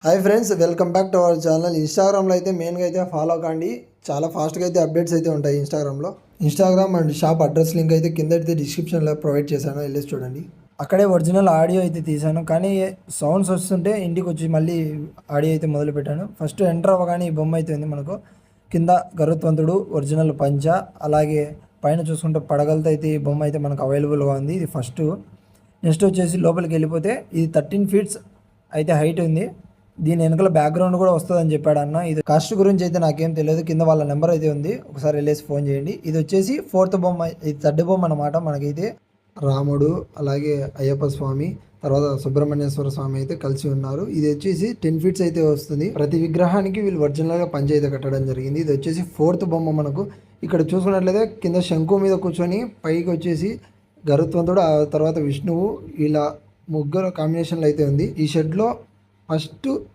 Hi friends, welcome back to our channel. ఇన్స్టాగ్రామ్లో అయితే మెయిన్గా అయితే ఫాలో కాండి. చాలా ఫాస్ట్గా అయితే అప్డేట్స్ అయితే ఉంటాయి ఇన్స్టాగ్రామ్లో. Instagram and shop address link అయితే కింద అయితే డిస్క్రిప్షన్లో ప్రొవైడ్ చేశాను, వెళ్ళేసి చూడండి. అక్కడే ఒరిజినల్ ఆడియో అయితే తీశాను, కానీ సౌండ్స్ వస్తుంటే ఇంటికి వచ్చి మళ్ళీ ఆడియో అయితే మొదలు పెట్టాను. ఫస్ట్ ఎంటర్ అవ్వగానే ఈ బొమ్మ అయితే ఉంది మనకు. కింద గరుత్వంతుడు ఒరిజినల్ పంచ, అలాగే పైన చూసుకుంటే పడగలతో అయితే ఈ బొమ్మ అయితే మనకు అవైలబుల్గా ఉంది. ఇది ఫస్ట్. నెక్స్ట్ వచ్చేసి లోపలికి వెళ్ళిపోతే ఇది 13 ఫీట్స్ అయితే హైట్ ఉంది. దీని వెనకాల బ్యాక్గ్రౌండ్ కూడా వస్తుందని చెప్పాడు అన్న. ఇది కాస్ట్ గురించి అయితే నాకేం తెలియదు, కింద వాళ్ళ నెంబర్ అయితే ఉంది, ఒకసారి వెళ్ళేసి ఫోన్ చేయండి. ఇది వచ్చేసి 4th బొమ్మ, ఇది 3rd బొమ్మ అనమాట. మనకైతే రాముడు, అలాగే అయ్యప్ప స్వామి, తర్వాత సుబ్రహ్మణ్యేశ్వర స్వామి అయితే కలిసి ఉన్నారు. ఇది వచ్చేసి 10 ఫీట్స్ అయితే వస్తుంది. ప్రతి విగ్రహానికి వీళ్ళు ఒరిజినల్గా పంచ అయితే కట్టడం జరిగింది. ఇది వచ్చేసి 4th బొమ్మ. మనకు ఇక్కడ చూసుకున్నట్లయితే కింద శంకు మీద కూర్చొని పైకి వచ్చేసి గరుత్వంతుడు, ఆ తర్వాత విష్ణువు, ఇలా ముగ్గురు కాంబినేషన్లో అయితే ఉంది. ఈ షెడ్లో ఫస్ట్